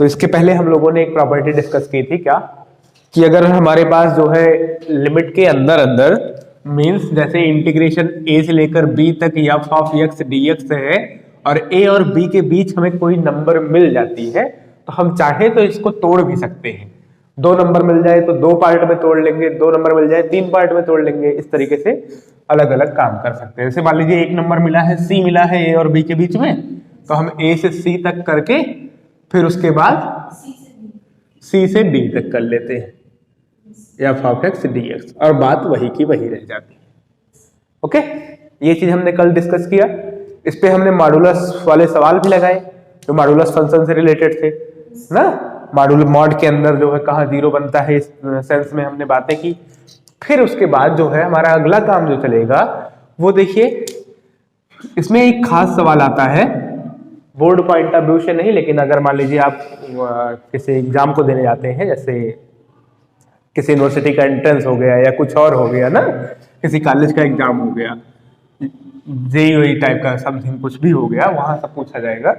तो इसके पहले हम लोगों ने एक प्रॉपर्टी डिस्कस की थी क्या, कि अगर हमारे पास जो है लिमिट के अंदर अंदर मीन्स जैसे इंटीग्रेशन a से लेकर b तक f ऑफ x dx है और a और b के बीच हमें कोई नंबर मिल जाती है, तो हम चाहे तो इसको तोड़ भी सकते हैं। दो नंबर मिल जाए तो दो पार्ट में तोड़ लेंगे, दो नंबर मिल जाए तीन पार्ट में तोड़ लेंगे, इस तरीके से अलग अलग काम कर सकते हैं। जैसे मान लीजिए एक नंबर मिला है c मिला है a और b के बीच में, तो हम a से c तक करके फिर उसके बाद c से d तक कर लेते हैं f ऑफ x dx, और बात वही की वही रह जाती है। ओके, ये चीज हमने कल डिस्कस किया। इस पे हमने मॉडुलस वाले सवाल भी लगाए जो मॉडुलस फंक्शन से रिलेटेड थे ना। मॉडुलस मॉड के अंदर जो है कहाँ जीरो बनता है, इस सेंस में हमने बातें की। फिर उसके बाद जो है हमारा अगला काम जो चलेगा वो देखिए, इसमें एक खास सवाल आता है बोर्ड पॉइंट ऑफ व्यू से नहीं, लेकिन अगर मान लीजिए आप किसी एग्जाम को देने जाते हैं, जैसे किसी यूनिवर्सिटी का एंट्रेंस हो गया या कुछ और हो गया ना, किसी कॉलेज का एग्जाम हो गया, जेईई टाइप का समथिंग कुछ भी हो गया, वहां सब पूछा जाएगा।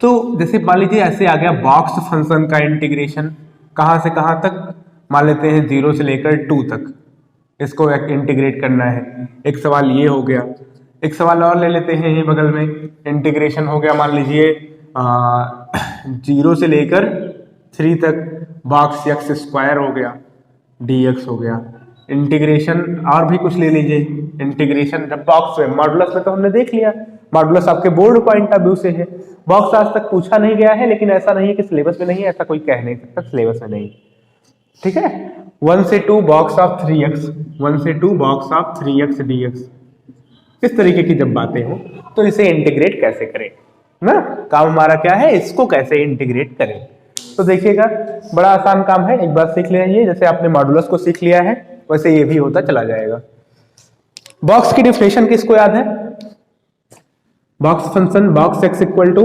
तो जैसे मान लीजिए ऐसे आ गया बॉक्स फंक्शन का इंटीग्रेशन कहां से कहां तक, मान लेते हैं 0 से लेकर 2 तक इसको इंटीग्रेट करना है। एक सवाल ये हो गया, एक सवाल और ले लेते हैं, ये बगल में इंटीग्रेशन हो गया मान लीजिए 0 से लेकर 3 तक बॉक्स एक्स स्क्वायर हो गया dx हो गया। इंटीग्रेशन और भी कुछ ले लीजिए, इंटीग्रेशन जब बॉक्स में, मॉडुलस में तो हमने देख लिया, मॉडुलस आपके बोर्ड पॉइंट ऑफ व्यू से है। बॉक्स आज तक पूछा नहीं गया है, लेकिन ऐसा नहीं है कि सिलेबस में नहीं है, ऐसा कोई कह नहीं सकता सिलेबस में नहीं। ठीक है, 1 से 2 बॉक्स ऑफ 3x, 1 से 2 बॉक्स ऑफ 3x dx, इस तरीके की जब बातें हो तो इसे इंटीग्रेट कैसे करें ना, काम हमारा क्या है, इसको कैसे इंटीग्रेट करें। तो देखिएगा बड़ा आसान काम है, एक बार सीख लीजिए। जैसे आपने मॉडुलस को सीख लिया है वैसे ये भी होता चला जाएगा। बॉक्स की डिफिनेशन किसको याद है? Box function box x equal to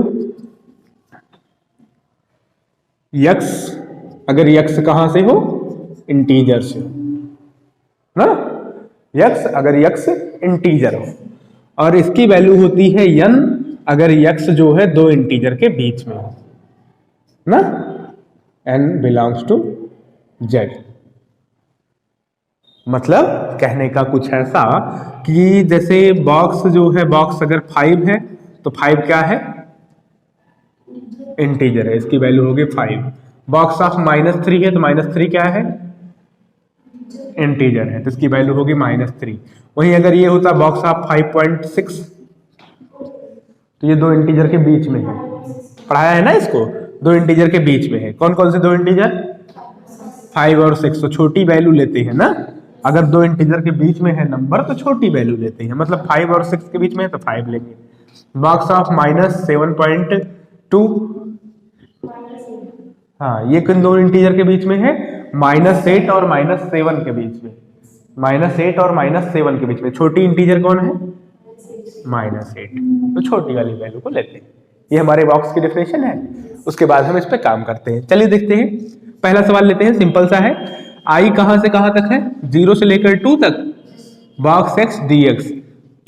यक्स, अगर यक्स कहां से हो, इंटीजर से ना, यक्स अगर यक्स इंटीजर हो, और इसकी वैल्यू होती है n अगर यक्स जो है दो इंटीजर के बीच में हो ना, n बिलोंग्स टू z। मतलब कहने का कुछ ऐसा कि जैसे बॉक्स जो है, बॉक्स अगर 5 है तो 5 क्या है, इंटीजर है, इसकी वैल्यू होगी 5। बॉक्स ऑफ -3 है तो -3 क्या है, इंटीजर है, तो इसकी वैल्यू होगी -3। वहीं अगर ये होता बॉक्स ऑफ 5.6 तो ये दो इंटीजर के बीच में है, पढ़ाया है ना इसको, दो इंटीजर के बीच में है। कौन कौन से दो इंटीजर, 5 और 6, तो छोटी वैल्यू लेते हैं ना। अगर दो इंटीजर के बीच में है नंबर तो छोटी वैल्यू लेते हैं, मतलब 5 और 6 के बीच में है तो 5 लेंगे। बॉक्स ऑफ -7.2, हाँ ये किन दो इंटीजर के बीच में है, -8 और -7 के बीच में, -8 और -7 के बीच में। छोटी इंटीजर कौन है, -8, तो छोटी वाली वैल्यू को लेते हैं। ये हमारे बॉक्स की डेफिनेशन है। उसके बाद हम इस पे काम करते हैं। चलिए देखते हैं, पहला सवाल लेते हैं, सिंपल सा है। आई कहां से कहां तक है, 0 से लेकर 2 तक, बॉक्स x dx।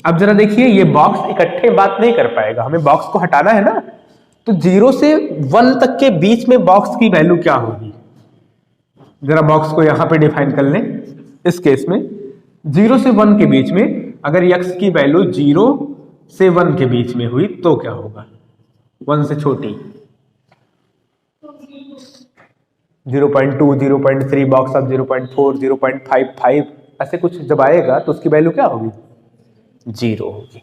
अब जरा देखिए, ये बॉक्स इकट्ठे बात नहीं कर पाएगा, हमें बॉक्स को हटाना है ना, तो 0 से 1 तक के बीच में बॉक्स की वैल्यू क्या होगी, जरा बॉक्स को यहां पे डिफाइन कर लें। इस केस में 0 से 1 के बीच में अगर x की वैल्यू 0 से 1 के बीच में हुई तो क्या होगा, 1 से छोटी, 0.2, 0.3, बॉक्स ऑफ 0.4, 0.55, ऐसे कुछ जब आएगा तो उसकी वैल्यू क्या होगी, 0 होगी।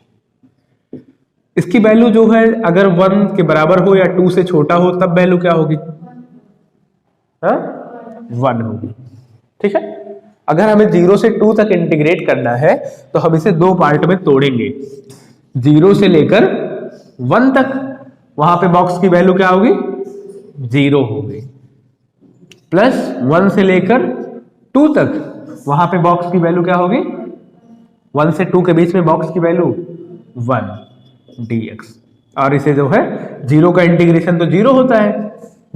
इसकी वैल्यू जो है अगर 1 के बराबर हो या 2 से छोटा हो तब वैल्यू क्या होगी, 1 होगी। ठीक है, अगर हमें 0 से 2 तक इंटीग्रेट करना है तो हम इसे दो पार्ट में तोड़ेंगे, 0 से लेकर 1 तक, वहां पे बॉक्स की वैल्यू क्या होगी, 0 होगी, प्लस 1 से लेकर 2 तक, वहां पे बॉक्स की वैल्यू क्या होगी, 1 से 2 के बीच में बॉक्स की वैल्यू 1 dx। और इसे जो है 0 का इंटीग्रेशन तो 0 होता है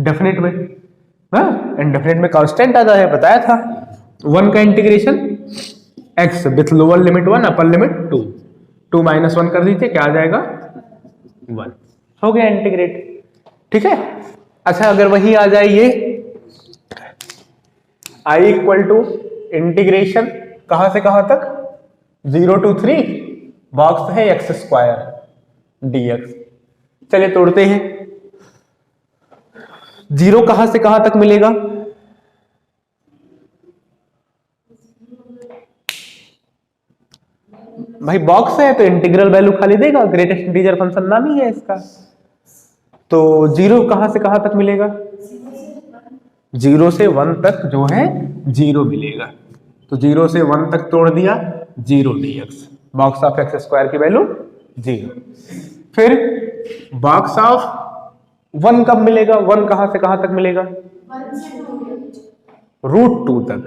डेफिनेट में, इंडेफिनेट में कांस्टेंट आता है, बताया था। 1 का integration x with lower limit 1 upper limit 2, 2 - 1 कर दीजिए, क्या आ जाएगा, 1, हो गया इंटीग्रेट। ठीक है, अच्छा अगर वही आ जाए ये I इक्वल टू इंटीग्रेशन कहां से कहां तक 0 to 3 बॉक्स है एक्स स्क्वायर dx। चलिए तोड़ते हैं। 0 कहां से कहां तक मिलेगा? भाई बॉक्स है तो इंटीग्रल वैल्यू खाली देगा, ग्रेटेस्ट इंटीजर फंक्शन नाम ही है इसका। तो 0 कहां से कहां तक मिलेगा? 0 से 1 तक जो है 0 मिलेगा। तो 0 से 1 तक तोड़ दिया 0 dx, box of x square की वैल्यू 0। फिर बॉक्स ऑफ 1 कब मिलेगा? 1 कहां से कहां तक मिलेगा? √2 तक।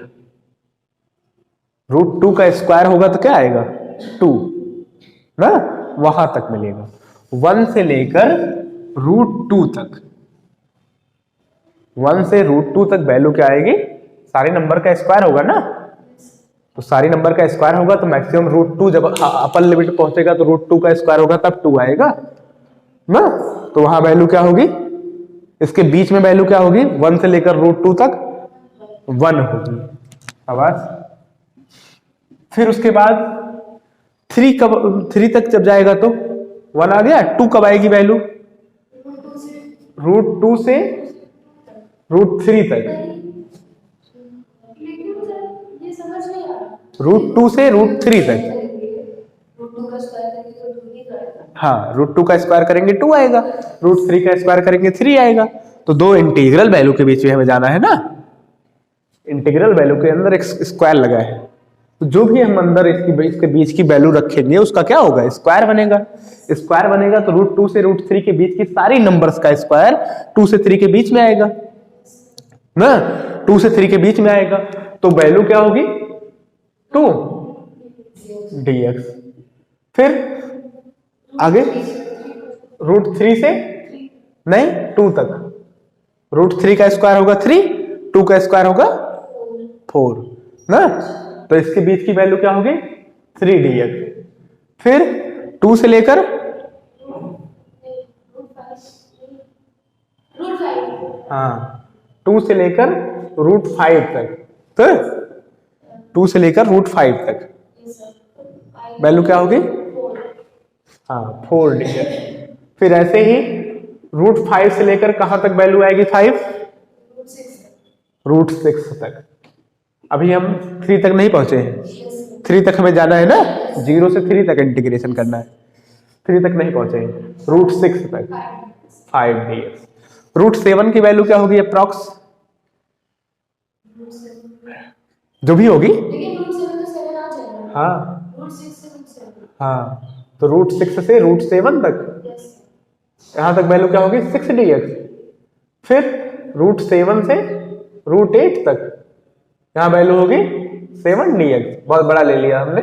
√2 का स्क्वायर होगा तो क्या आएगा? 2 ना, वहां तक मिलेगा। 1 से लेकर √2 तक, 1 से √2 तक वैल्यू क्या आएगी? सारे नंबर का स्क्वायर होगा ना, तो सारी नंबर का स्क्वायर होगा तो मैक्सिमम √2 जब अपर लिमिट पहुंचेगा तो √2 का स्क्वायर होगा तब 2 आएगा ना। तो वहां वैल्यू क्या होगी? इसके बीच में वैल्यू क्या होगी? 1 से लेकर √2 तक 1 होगी। आवाज। फिर उसके बाद 3 तक जब जाएगा तो 1 आ गया। 2 कब आएगी वैल्यू? √2 से √3 तक। √2 से √3 तक। हाँ, √2 का स्क्वायर करेंगे 2 आएगा, √3 का स्क्वायर करेंगे 3 आएगा। तो दो इंटीग्रल वैल्यू के बीच में हमें जाना है ना। इंटीग्रल वैल्यू के अंदर एक स्क्वायर लगा है, तो जो भी हम अंदर इसके बीच की वैल्यू रखेंगे उसका क्या होगा? स्क्वायर बनेगा। स्क्वायर बनेगा तो √2 से √3 के बीच की सारी नंबर्स का स्क्वायर 2 से 3 के बीच में आएगा ना, 2 से 3 के बीच में आएगा। तो वैल्यू क्या होगी? 2 dx। फिर आगे √3 से नहीं 2 तक, √3 का स्क्वायर होगा 3, 2 का स्क्वायर होगा 4 ना, तो इसके बीच की वैल्यू क्या होगी? 3 dx। फिर 2 से लेकर हाँ 2 से लेकर √5 तक, तो 2 से लेकर √5 तक वैल्यू क्या होगी? हाँ 4 dx। फिर ऐसे ही √5 से लेकर कहां तक वैल्यू आएगी? 5 √6 तक। अभी हम 3 तक नहीं पहुंचे हैं, 3 तक हमें जाना है ना, 0 से 3 तक इंटीग्रेशन करना है। 3 तक नहीं पहुंचे हैं, √6 तक 5 dx। √7 की वैल्यू क्या होगी अप्रॉक्स? जो भी होगी, हाँ हाँ, तो √6 से √7 तक, यहां तक वैल्यू क्या होगी? 6 dx। फिर √7 से √8 तक यहां वैल्यू होगी 7 dx। बहुत बड़ा ले लिया हमने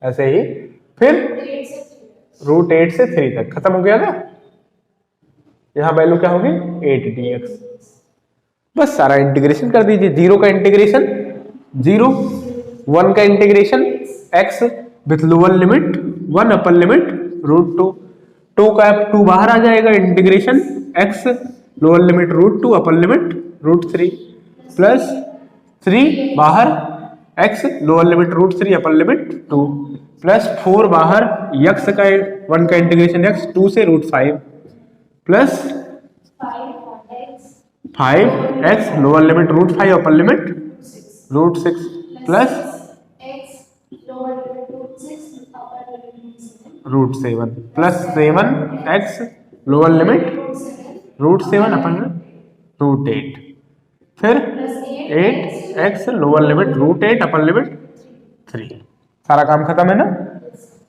ऐसे ही। फिर √8 से 3 तक खत्म हो गया ना, यहां वैल्यू क्या होगी? 8 dx। बस सारा इंटीग्रेशन कर दीजिए। 0 का इंटीग्रेशन 0, 1 का integration x with lower limit 1 upper limit √2, 2 का 2 बाहर आ जाएगा, integration x lower limit √2 upper limit √3 plus 3 बाहर x lower limit √3 upper limit 2 plus 4 बाहर x का 1 का इंटीग्रेशन x 2 से √5 plus 5x lower limit √5 upper limit √6 plus √7 plus 7x lower limit √7 upper limit √8 फिर 8x lower limit √8 upper limit 3। सारा काम खत्म है ना।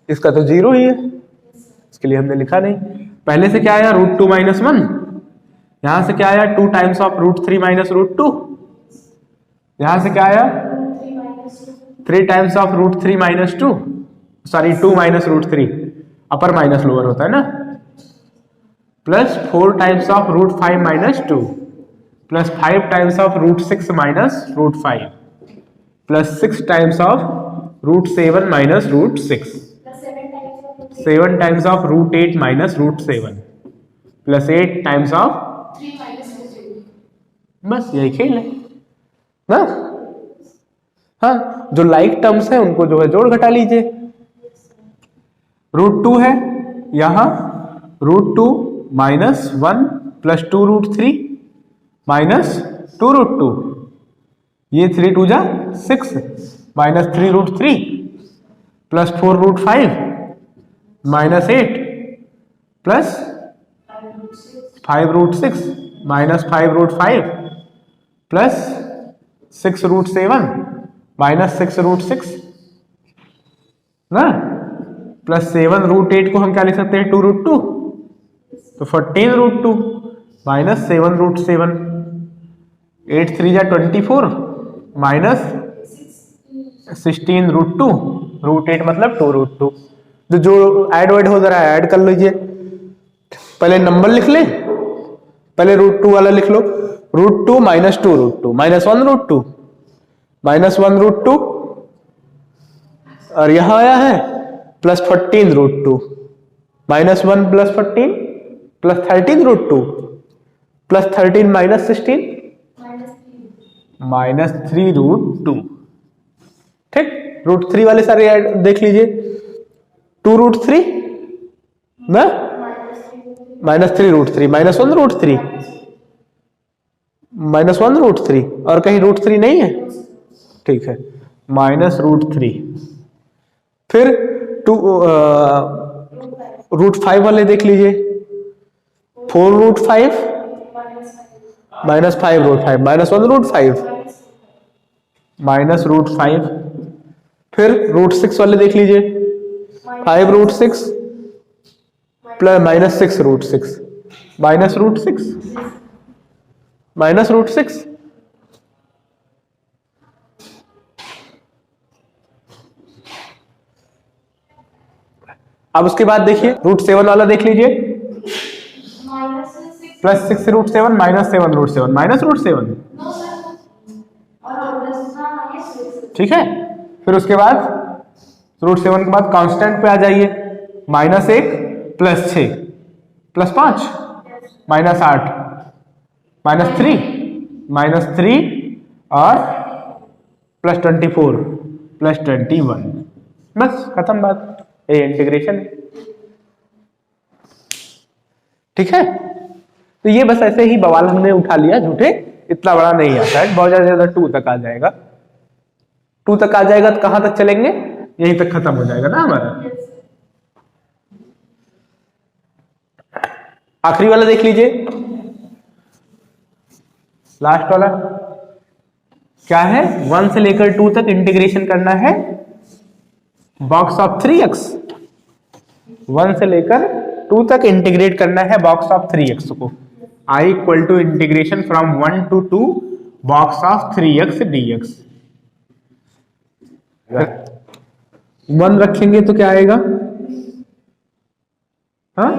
इसका तो 0 ही है, इसके लिए हमने लिखा नहीं। पहले से क्या आया? √2 - 1। यहां से क्या आया? 2 टाइम्स ऑफ √3 - √2। यहां से क्या आया? 3 times of √3 - 2, sorry 2 - √3, upper minus lower होता है ना, plus 4 times of √5 - 2 plus 5 times of √6 - √5 plus 6 times of √7 - √6 7 times of √8 - √7 plus 8 times of बस यही खेल है ना। हाँ, जो लाइक टर्म्स है उनको जो है जोड़ घटा लीजिए। √2 है यहां, √2 -1 + 2 √3 -2 √2, ये 3 2 जा 6 -3 √3 + 4 √5 -8 + 5 √6 -5 √5 + 6 √7 -6 √6 ना, +7 √8 को हम क्या लिख सकते हैं 2 √2, तो 14 √2 -7 √7, 8 3 जा 24 -16 √2, √8 मतलब 2 √2। जो ऐड वर्ड हो रहा है ऐड कर लीजिए। पहले नंबर लिख ले, पहले √2 वाला लिख लो, √2 -2 √2 -1 √2 -1 √2, और यहां आया है +14 √2 -1 + 14 + 13 √2 + 13 - 16 -3 √2। ठीक, √3 वाले सारे ऐड देख लीजिए, 2 √3 ना, -3 √3 -1 √3 -1 √3, और कहीं √3 नहीं है, ठीक है, -√3। फिर √5 वाले देख लीजिए, 4 √5 -5 √5 -1 √5 -√5। फिर √6 वाले देख लीजिए, 5 √6 + -6 √6 -√6 अब उसके बाद देखिए √7 वाला देख लीजिए, +6 √7 -7 √7 -√7, ठीक है। फिर उसके बाद √7 के बाद कांस्टेंट पे आ जाइए, -1 +6 +5 -8 -3 और +24 +21, बस खत्म बात, ये इंटीग्रेशन है, ठीक है। तो ये बस ऐसे ही बवाल हमने उठा लिया झूठे, इतना बड़ा नहीं आता है, बहुत ज्यादा 2 तक आ जाएगा, 2 तक आ जाएगा तो कहां तक चलेंगे, यहीं तक खत्म हो जाएगा ना हमारा। आखिरी वाला देख लीजिए, लास्ट वाला क्या है, 1 से लेकर 2 तक इंटीग्रेशन करना है बॉक्स ऑफ 3x, 1 से लेकर 2 तक इंटीग्रेट करना है बॉक्स ऑफ 3x को। I = integration from 1 to 2 box of 3x dx। 1 रखेंगे तो क्या आएगा, हाँ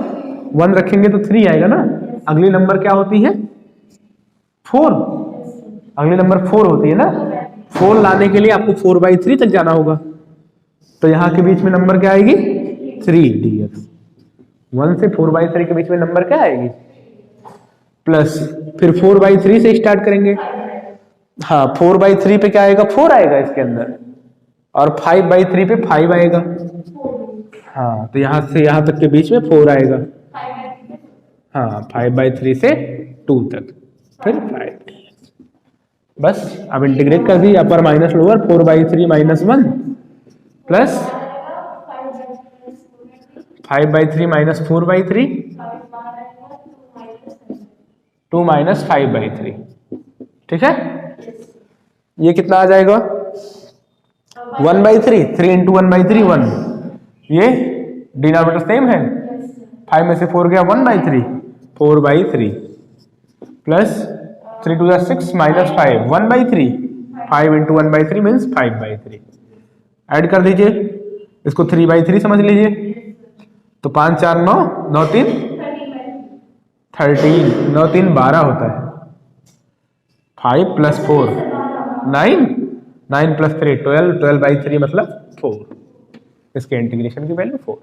1 रखेंगे तो 3 आएगा ना। अगली नंबर क्या होती है 4, अगली नंबर 4 होती है ना। 4 लाने के लिए आपको 4/3 तक जाना होगा, तो यहां के बीच में नंबर क्या आएगी 3 dx। 1 से 4/3 के बीच में नंबर क्या आएगी प्लस, फिर 4/3 से स्टार्ट करेंगे, हाँ 4/3 पे क्या आएगा 4 आएगा इसके अंदर, और 5/3 पे 5 आएगा, हाँ तो यहां से यहां तक के बीच में 4 आएगा, हाँ 5/3 से 2 तक, फिर 5 बस। अब इंटीग्रेट कर दी, अपर माइनस लोअर, 4/3 -1 प्लस 5/3 - 4/3 2 - 5/3, ठीक है। ये कितना आ जाएगा 1/3, 3 × 1/3 1, ये डिनोमिनेटर सेम है, 5 में से 4 गया 1/3, 4/3 प्लस 3 2 6 -5 1/3, 5 × 1/3 मीन्स 5/3। ऐड कर दीजिए, इसको 3/3 समझ लीजिए, तो 5 4 9 9 3 13, 9 3 12 होता है, 5 + 4 9, 9 + 3 12, 12/3 मतलब 4, इसके इंटीग्रेशन की वैल्यू 4।